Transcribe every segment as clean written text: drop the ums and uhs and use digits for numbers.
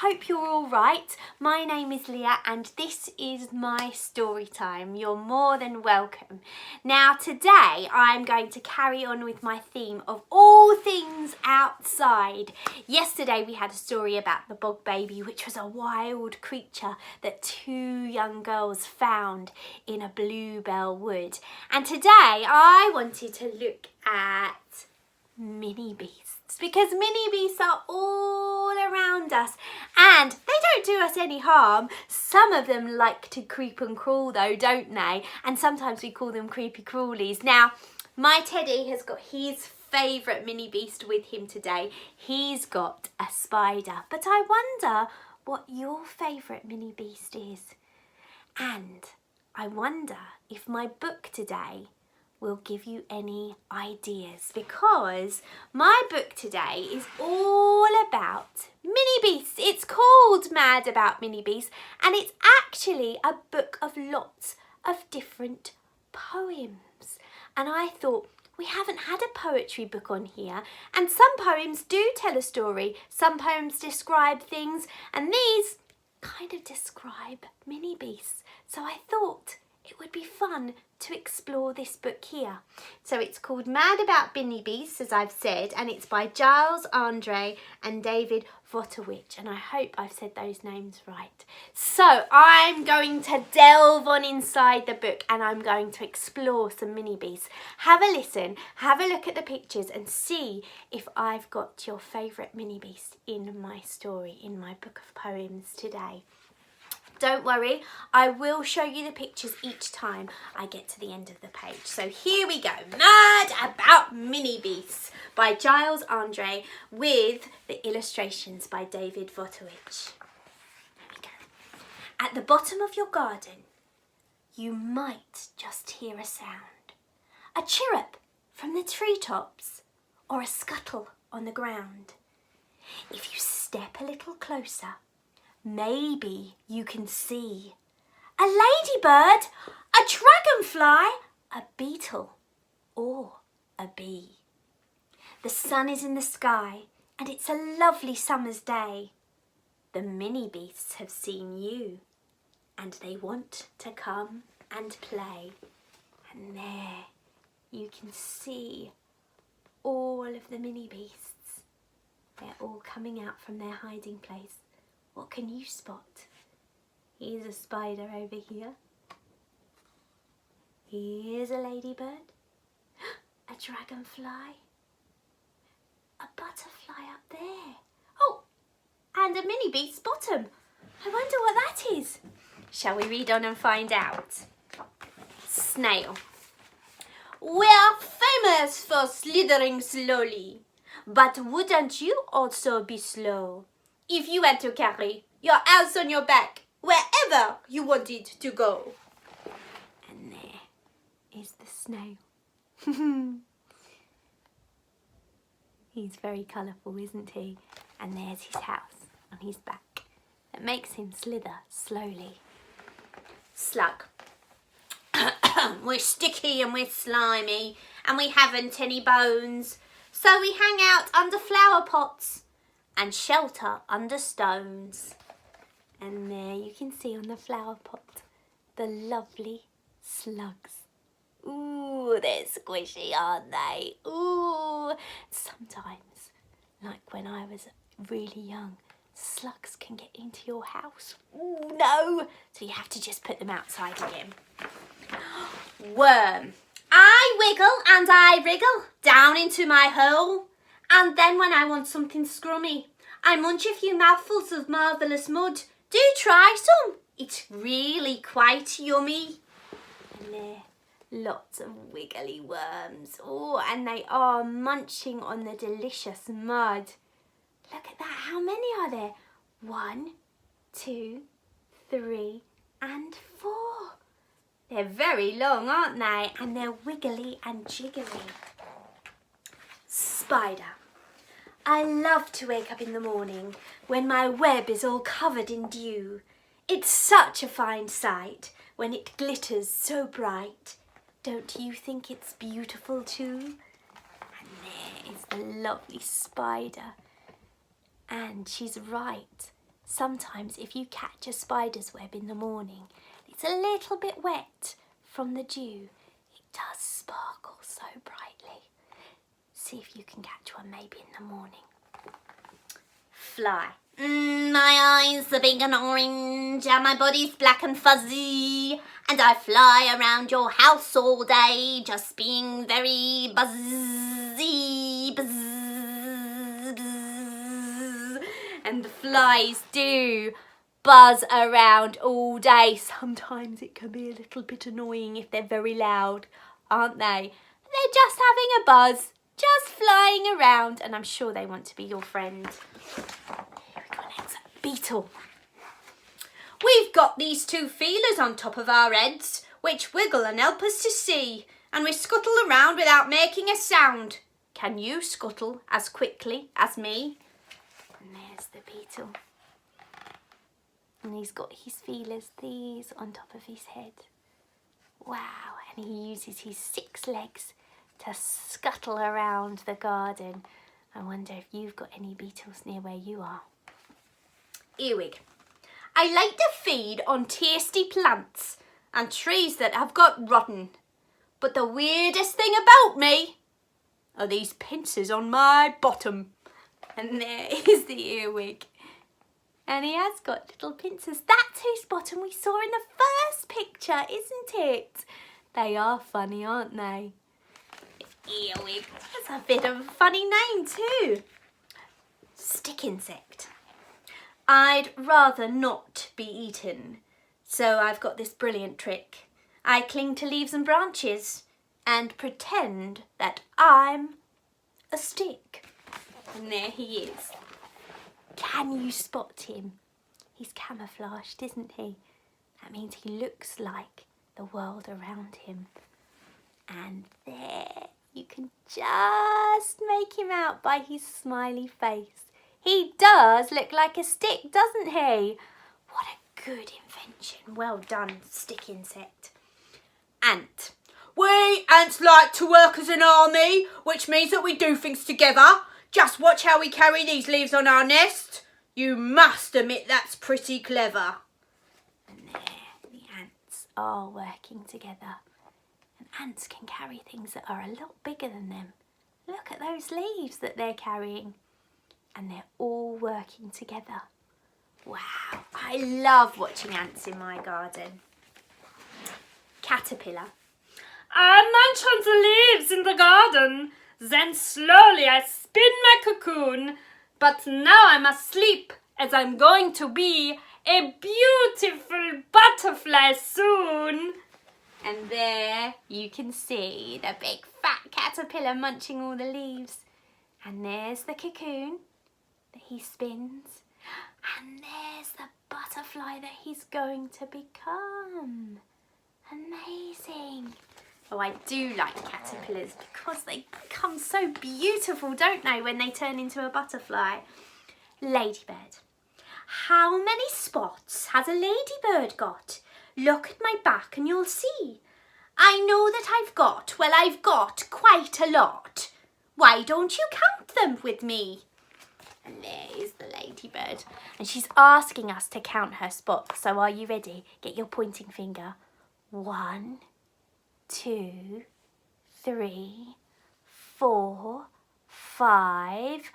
hope you're all right. My name is Leah and this is my story time. You're more than welcome. Now today I'm going to carry on with my theme of all things outside. Yesterday we had a story about the bog baby, which was a wild creature that two young girls found in a bluebell wood. And today I wanted to look at Minibeasts, because Minibeasts are all around us and they don't do us any harm. Some of them like to creep and crawl though, don't they? And sometimes we call them creepy crawlies. Now, my Teddy has got his favourite Minibeast with him today. He's got a spider, but I wonder what your favourite Minibeast is. And I wonder if my book today will give you any ideas, because my book today is all about Minibeasts. It's called Mad About Minibeasts and it's actually a book of lots of different poems. And I thought, we haven't had a poetry book on here, and some poems do tell a story, some poems describe things, and these kind of describe Minibeasts. So I thought it would be fun to explore this book here. So it's called Mad About Minibeasts, as I've said, and it's by Giles Andre and David Votowich, and I hope I've said those names right. So I'm going to delve on inside the book and I'm going to explore some Minibeasts. Have a listen, have a look at the pictures and see if I've got your favourite Minibeast in my story, in my book of poems today. Don't worry, I will show you the pictures each time I get to the end of the page. So here we go, Mad About Minibeasts by Giles Andre with the illustrations by David Votowich. There we go. At the bottom of your garden, you might just hear a sound. A chirrup from the treetops or a scuttle on the ground. If you step a little closer, maybe you can see a ladybird, a dragonfly, a beetle, or a bee. The sun is in the sky and it's a lovely summer's day. The Minibeasts have seen you and they want to come and play. And there you can see all of the Minibeasts. They're all coming out from their hiding place. What can you spot? Here's a spider over here. Here's a ladybird. A dragonfly. A butterfly up there. Oh, and a Minibeast's bottom. I wonder what that is. Shall we read on and find out? Snail. We are famous for slithering slowly, but wouldn't you also be slow if you had to carry your house on your back wherever you wanted to go? And there is the snail. He's very colourful, isn't he? And there's his house on his back that makes him slither slowly. Slug. We're sticky and we're slimy and we haven't any bones, so we hang out under flower pots and shelter under stones. And there you can see on the flower pot the lovely slugs. Ooh, they're squishy, aren't they? Ooh. Sometimes, like when I was really young, slugs can get into your house. Ooh, no! So you have to just put them outside again. Worm. I wiggle and I wriggle down into my hole. And then when I want something scrummy, I munch a few mouthfuls of marvellous mud. Do try some. It's really quite yummy. And there, lots of wiggly worms. Oh, and they are munching on the delicious mud. Look at that. How many are there? 1, 2, 3, and 4. They're very long, aren't they? And they're wiggly and jiggly. Spider. I love to wake up in the morning when my web is all covered in dew. It's such a fine sight when it glitters so bright. Don't you think it's beautiful too? And there is the lovely spider. And she's right. Sometimes if you catch a spider's web in the morning, it's a little bit wet from the dew. It does sparkle so brightly. See if you can catch one maybe in the morning. Fly. My eyes are big and orange and my body's black and fuzzy, and I fly around your house all day just being very buzzy, buzz, buzz. And the flies do buzz around all day. Sometimes it can be a little bit annoying if they're very loud, aren't they? They're just having a buzz, just flying around, and I'm sure they want to be your friend. Here we go next. Beetle. We've got these two feelers on top of our heads, which wiggle and help us to see, and we scuttle around without making a sound. Can you scuttle as quickly as me? And there's the beetle. And he's got his feelers, these on top of his head. Wow, and he uses his 6 legs to scuttle around the garden. I wonder if you've got any beetles near where you are. Earwig. I like to feed on tasty plants and trees that have got rotten. But the weirdest thing about me are these pincers on my bottom. And there is the earwig. And he has got little pincers. That's whose bottom we saw in the first picture, isn't it? They are funny, aren't they? Earwig. That's a bit of a funny name too. Stick insect. I'd rather not be eaten, so I've got this brilliant trick. I cling to leaves and branches and pretend that I'm a stick. And there he is. Can you spot him? He's camouflaged, isn't he? That means he looks like the world around him. And there, you can just make him out by his smiley face. He does look like a stick, doesn't he? What a good invention. Well done, stick insect. Ant. We ants like to work as an army, which means that we do things together. Just watch how we carry these leaves on our nest. You must admit that's pretty clever. And there, the ants are working together. And ants can carry things that are a lot bigger than them. Look at those leaves that they're carrying. And they're all working together. Wow, I love watching ants in my garden. Caterpillar. I munch on the leaves in the garden. Then slowly I spin my cocoon. But now I must sleep, as I'm going to be a beautiful butterfly soon. And there you can see the big fat caterpillar munching all the leaves. And there's the cocoon that he spins. And there's the butterfly that he's going to become. Amazing. Oh, I do like caterpillars because they become so beautiful, don't they, when they turn into a butterfly. Ladybird. How many spots has a ladybird got? Look at my back and you'll see. I know that I've got quite a lot. Why don't you count them with me? And there is the ladybird. And she's asking us to count her spots. So are you ready? Get your pointing finger. 1, 2, 3, 4, 5,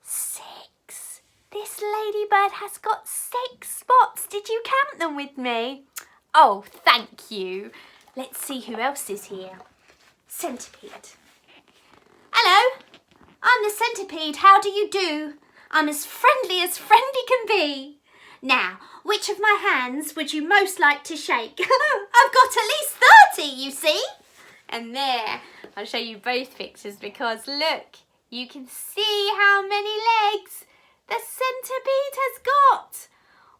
6. This ladybird has got 6 spots. Did you count them with me? Oh, thank you. Let's see who else is here. Centipede. Hello, I'm the centipede. How do you do? I'm as friendly can be. Now, which of my hands would you most like to shake? I've got at least 30, you see. And there, I'll show you both pictures because look, you can see how many legs the centipede has got.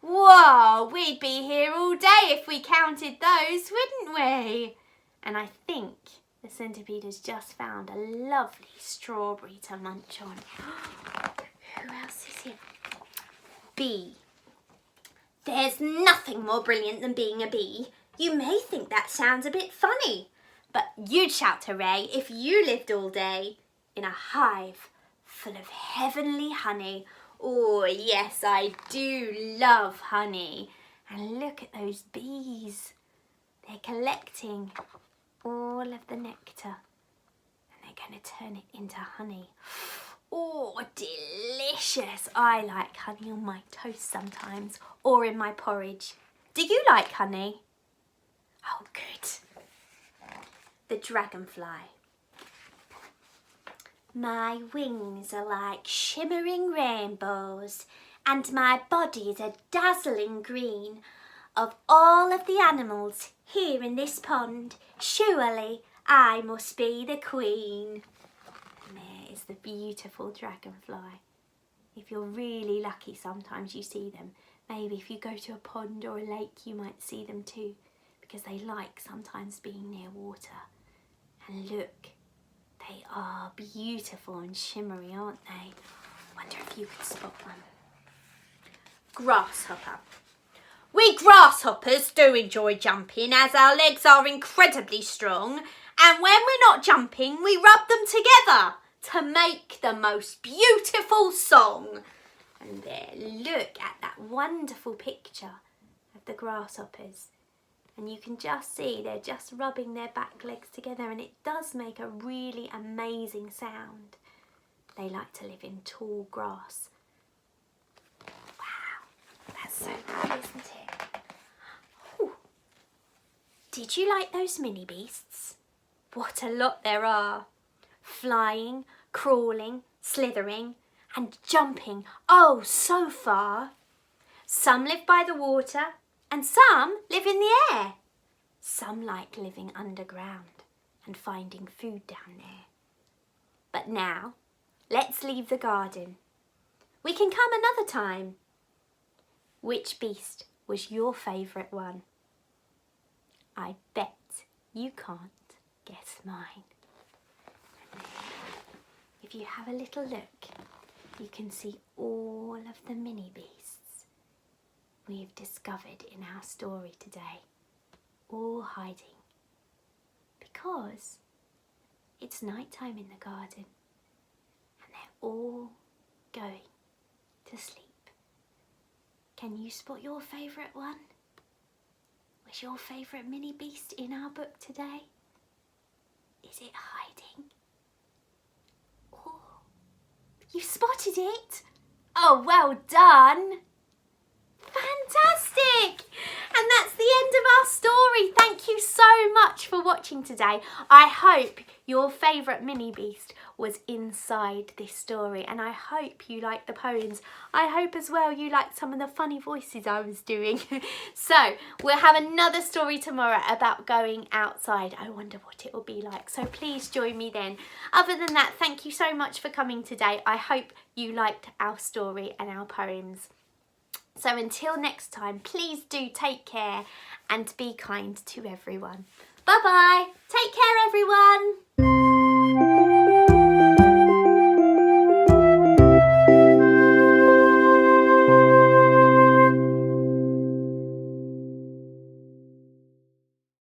Whoa, we'd be here all day if we counted those, wouldn't we? And I think the centipede has just found a lovely strawberry to munch on. Who else is here? Bee. There's nothing more brilliant than being a bee. You may think that sounds a bit funny, but you'd shout hooray if you lived all day in a hive full of heavenly honey, Oh yes, I do love honey. And look at those bees. They're collecting all of the nectar and they're going to turn it into honey. Oh, delicious. I like honey on my toast sometimes or in my porridge. Do you like honey? Oh, good. The dragonfly. My wings are like shimmering rainbows and my body's a dazzling green. Of all of the animals here in this pond, surely I must be the queen. And there is the beautiful dragonfly. If you're really lucky, sometimes you see them. Maybe if you go to a pond or a lake, you might see them too, because they like sometimes being near water. And look, they are beautiful and shimmery, aren't they? Wonder if you could spot one. Grasshopper. We grasshoppers do enjoy jumping as our legs are incredibly strong, and when we're not jumping we rub them together to make the most beautiful song. And there, look at that wonderful picture of the grasshoppers, and you can just see they're just rubbing their back legs together, and it does make a really amazing sound. They like to live in tall grass. Wow, that's so cool, isn't it? Did you like those mini beasts? What a lot there are. Flying, crawling, slithering and jumping, oh so far. Some live by the water and some live in the air. Some like living underground and finding food down there. But now, let's leave the garden. We can come another time. Which beast was your favourite one? I bet you can't guess mine. If you have a little look, you can see all of the mini beasts we've discovered in our story today, all hiding, because it's night time in the garden and they're all going to sleep. Can you spot your favourite one? Was your favourite mini beast in our book today? Is it hiding? Oh, you spotted it? Oh, well done. Fantastic! And that's the end of our story. Thank you so much for watching today. I hope your favourite mini beast was inside this story, and I hope you liked the poems. I hope as well you liked some of the funny voices I was doing. So we'll have another story tomorrow about going outside. I wonder what it will be like, so please join me then. Other than that, thank you so much for coming today. I hope you liked our story and our poems. So until next time, please do take care and be kind to everyone. Bye bye. Take care, everyone.